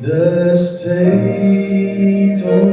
The state om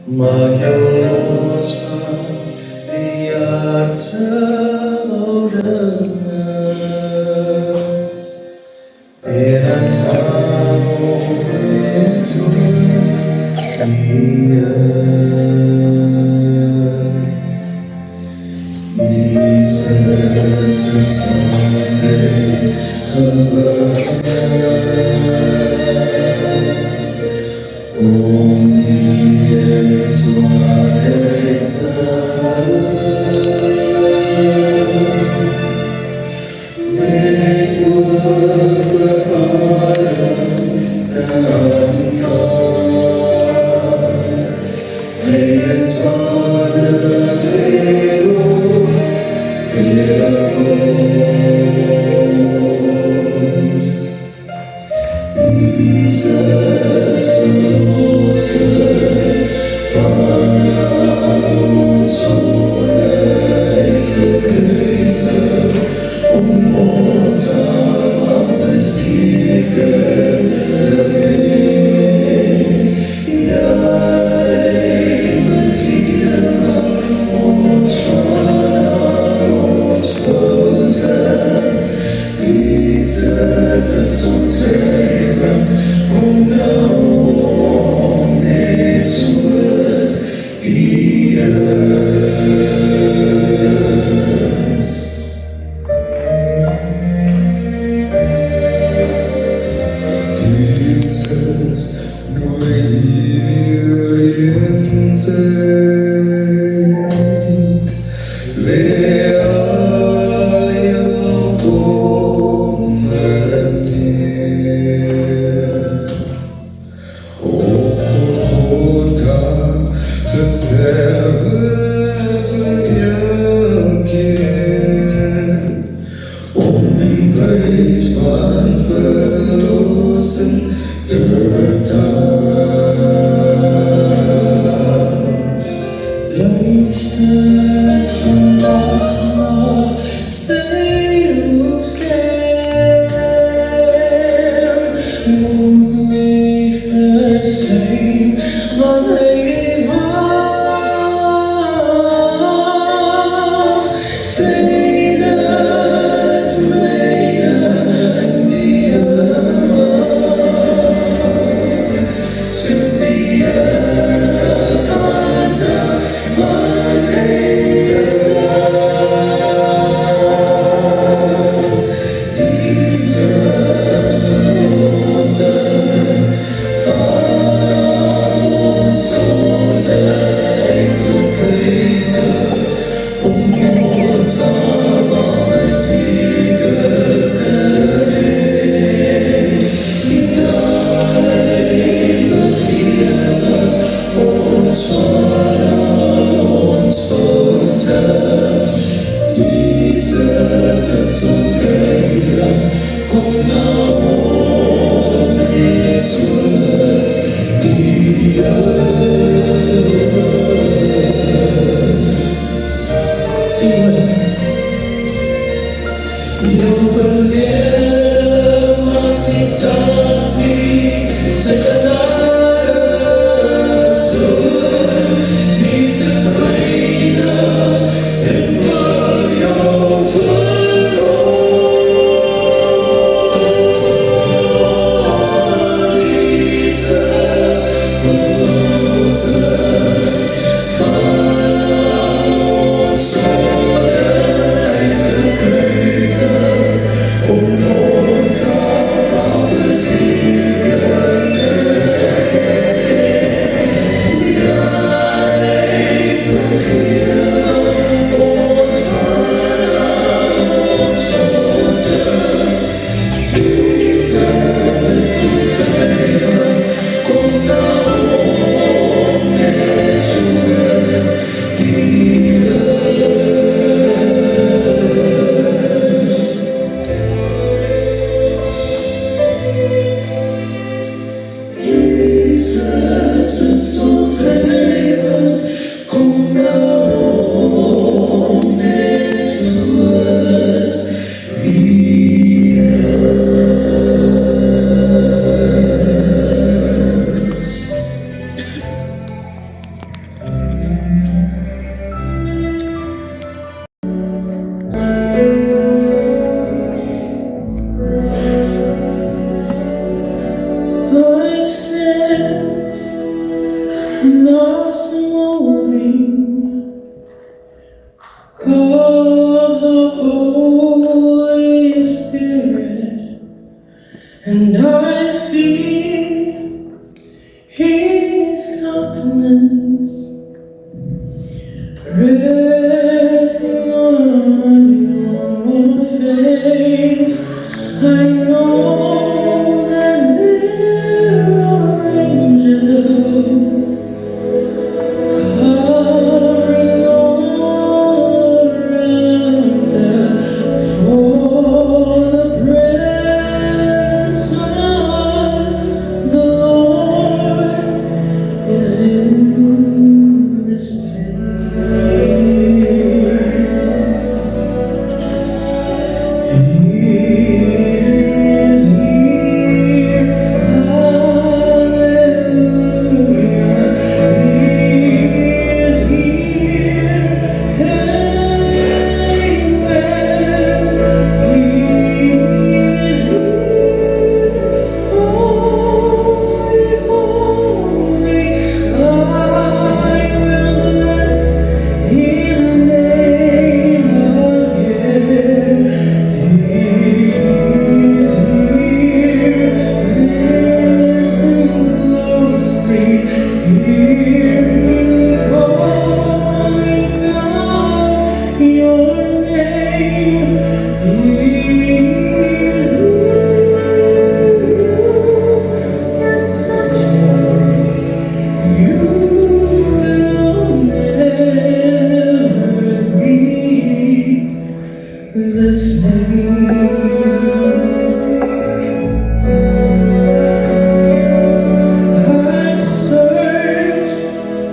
mag jou los van die aardse houdinge en ontvang om net soos Jesus is altijd gebeurd om hier zo waarheid te met woorden alles dan kan. Hij is van de wereld Jesus verlossen van ons zonde is geprezen om ons allemaal verzekerd te zijn. Ja, hij verdient ons van ons fouten. Jesus is ons Heiland, kom nou om net soos U is. Jesus, nooit weer in zijn leer al jou komen neer. Op Golgotha gesterven voor jou keer, om die prijs van verlossing te betalen. Luister vandaag naar zijn roepstem. Moet niet verzijn wat hij wacht. Zijn is mijne en die zoek die van de van heeft gedaan. Jesus verlossen van ons zonde is geprezen om ons allemaal verzekerd te zijn. Ons van al ons fouten. Jesus is ons Heiland, kom nou om net soos U is. Sing with. Jou verlede maak nie saak nie, sy genade is groot. Jesus reine en wil jou verlossen. Jesus verlossen van al ons zonde is geprezen om the same. I searched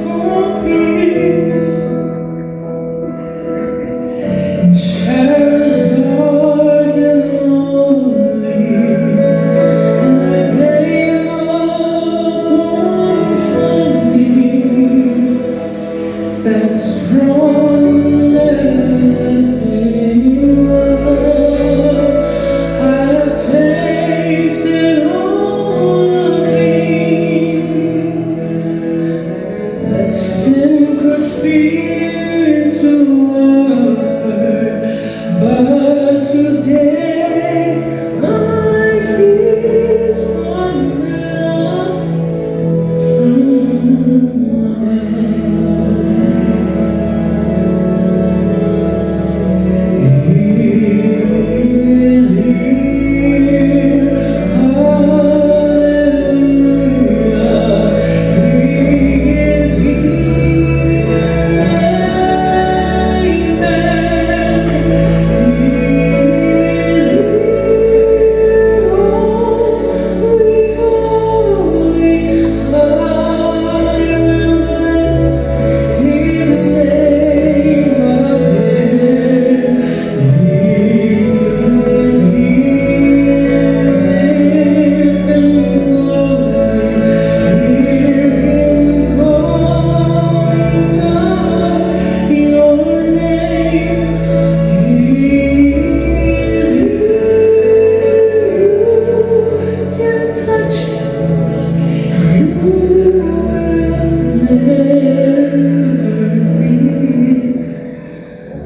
for peace in shadows dark and lonely, and I gave up on finding that strong and lasting love. I have tasted all the things that sin could fear to offer, but today life is unreal from above. He is here, hallelujah. He is here, amen. He is here, holy, holy. I will bless His name again.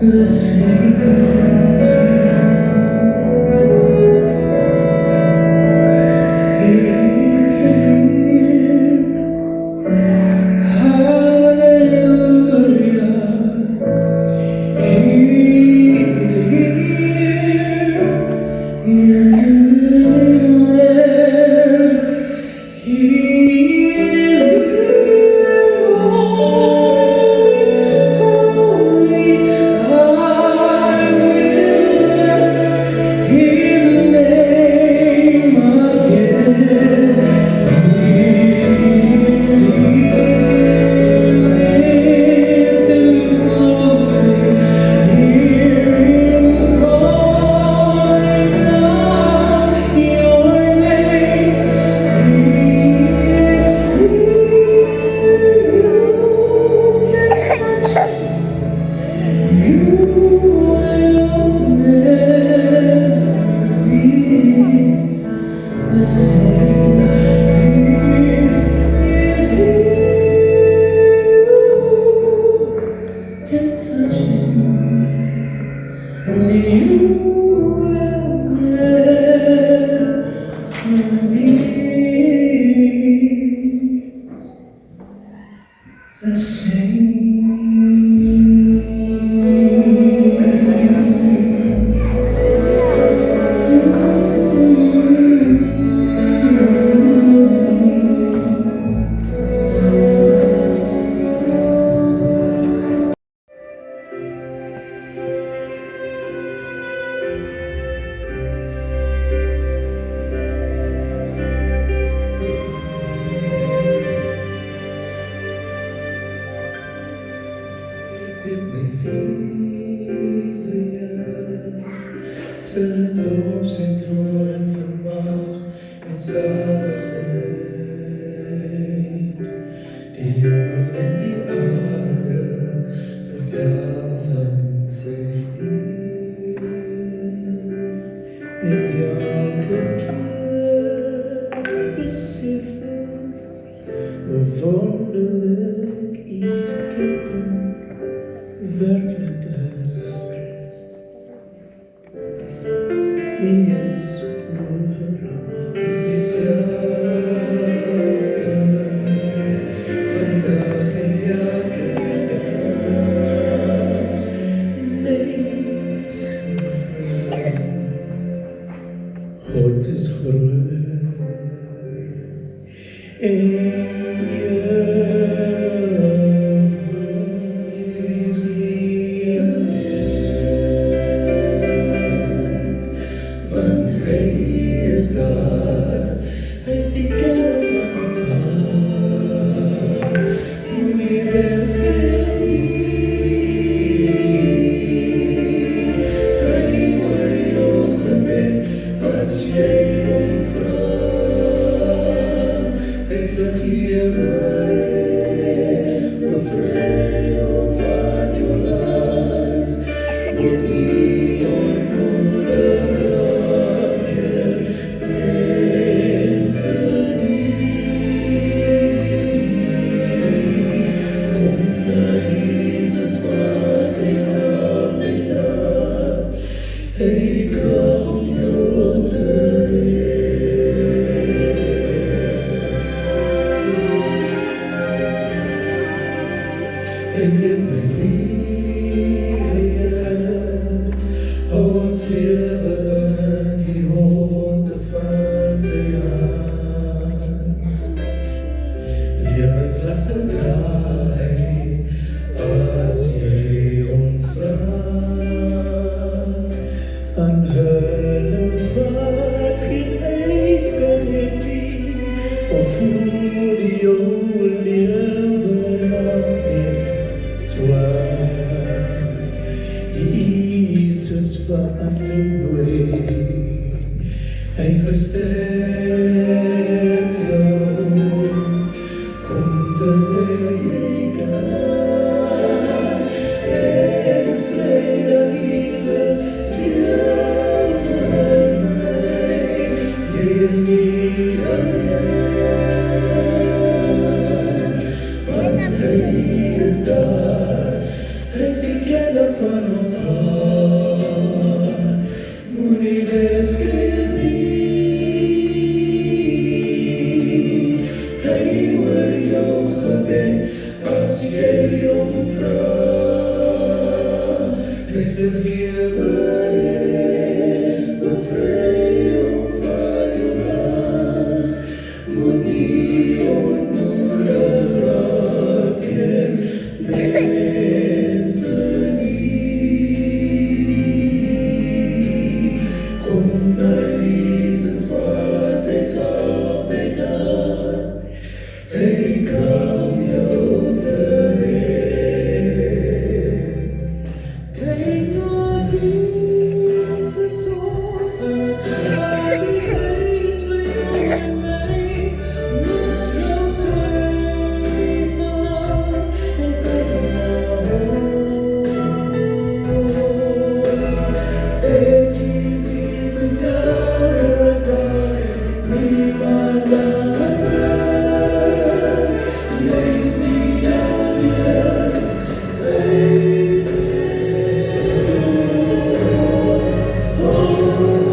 The same. Is here, hallelujah. He's here, amen. He is here, holy, holy. I will bless His name again. Listen closely, hear Him calling out your name. He is here. You can touch Him. You will never be the same. He is here. You can touch Him, and you will never be the same. Dit mijn leven, zijn dorp, zijn troon van macht en zaligheid. Die jongen en die oude, vertel van zijn eer. En elke keer beseffen hoe wonderlijk is kerken. Werkelijkheid is dezelfde vandaag en elke dag. Wees God is groot en Ik kracht om jou te ik wil mijn liefde, ons leven die hond van zijn hand. Levenslasten draai, als jy omvraag. Aan hulle wat geen uitkom het nie, of hoe die jou lewe raak zwaar. Jesus verander nooit, hy versterk jou, kom terwyl jy kan. Ek is bly dat Jesus leef in my, jy is nie alleen, want hy is daar, hy is die kenner van ons hart, moenie weskryf nie, hy hoor jou gebed, as jy omvraag, hy vergewe en bevry jou van jou las, moenie ontmoedig raak teen mense nie. Kom na Jesus, want hy is altyd daar, hy krag om jou te red. Kyk na Jesus offer, hy is vir jou en my, los jou twyfel en kom na hom. Ek kies Jesus elke dag, niemand anders. Jy is nie alleen, hy is ons vas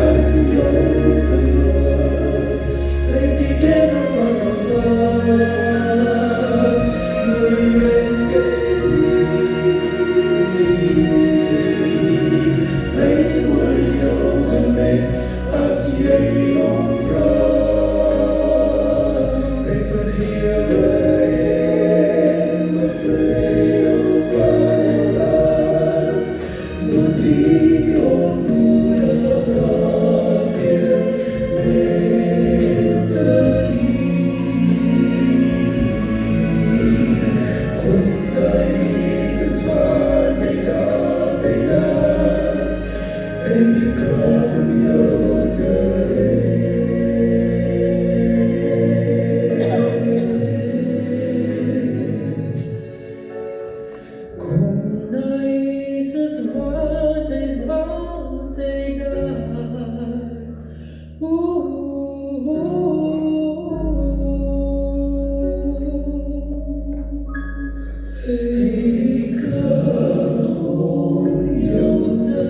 aan jou geloof. Hy is die kenner van ons hart, moenie weskryf nie, hy hoor jou gebed, as jy omvraag, hy vergewe en bevry jou van jou las, moenie ontmoedig raak teen mense nie. Kom na Jesus, want hy is altyd daar, en die krag om jou te red. Kom na Jesus, want hy is altyd daar. Die krag om jou te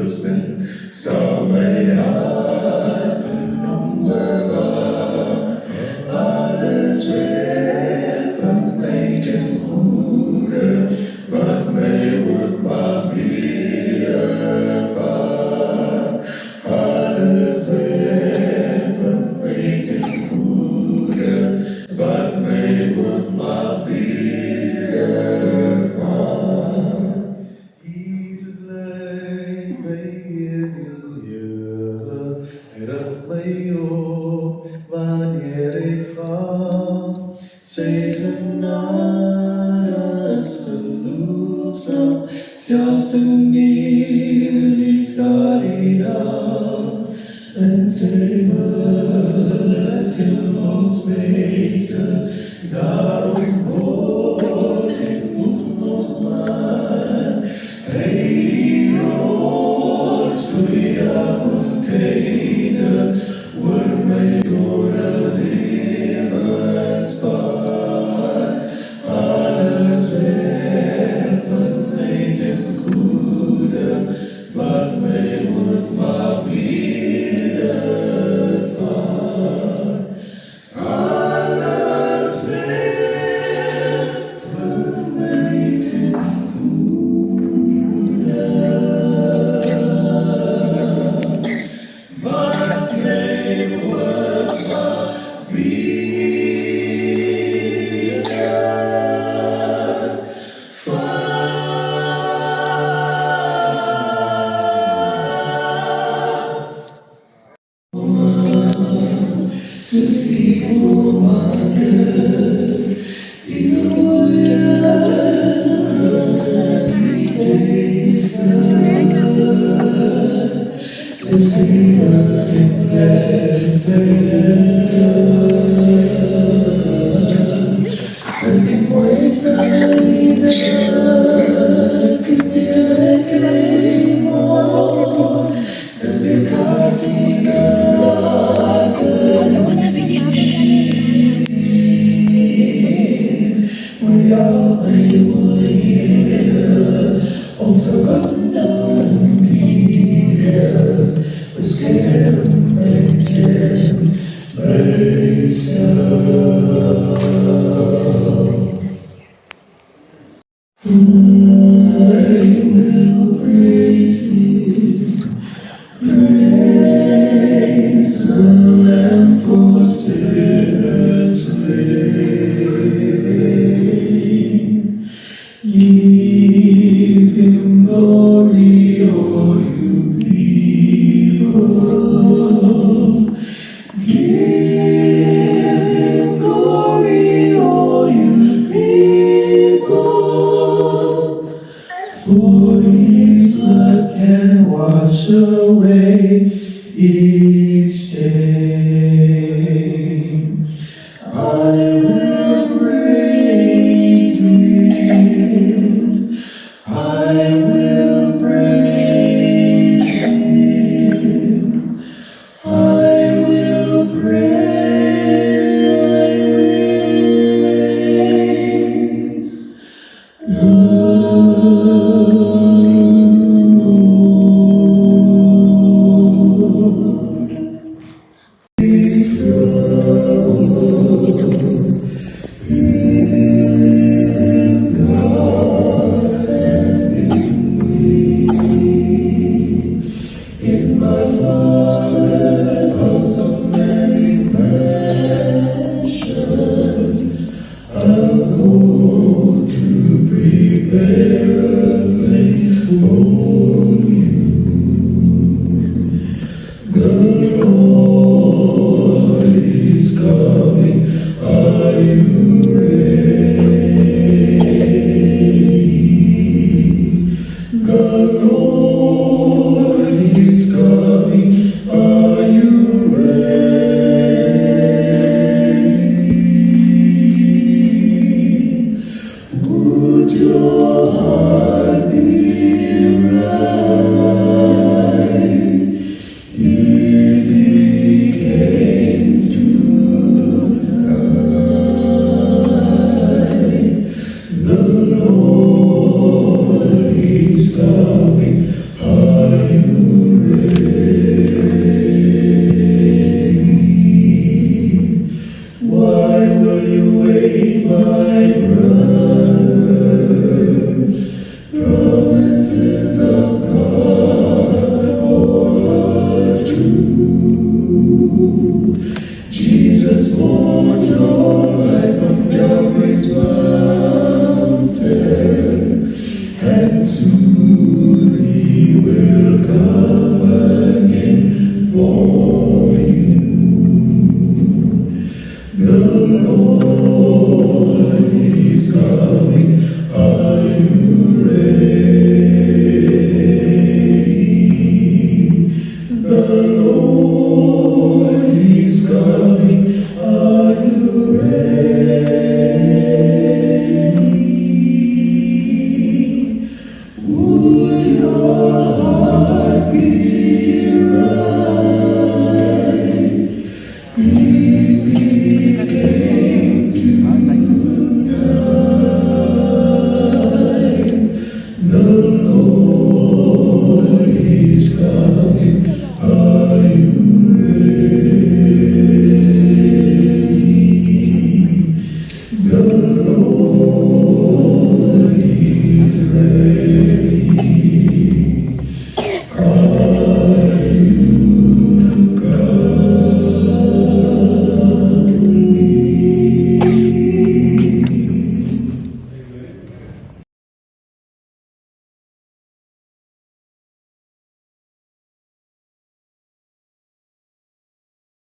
Fürsten, Sameat und Umgeber, alles wird von welchem Ruder, wat mij wordt mag wiederfahren. Alles wird von welchem Ruder, wat mij wordt mag wiederfahren. Jesus leid mij hier in Jure, richt mij op wanneer ik val. Zijn genade is genoegzaam, zelfs in die staat die dag. En zij verlässt ons meester, daarom word ik nog maar. Hey, rots, goeie fonteinen, word my dore levenspaar. Alles werk van my ten goede, wat my word mag wedervaar. Alles werk van my ten goede, wat my word mag since die Romanes, die glorious happy days, das Leben in as the ways that lead can be more than the gods in we are here, unterwandern wir, scared and praise I will praise thee, praise the Lamb for sinners slain. Give him glory, all you people. Give him glory, all you people. For his blood can wash away each shame. I will praise him. I will praise him. I will praise the coming. to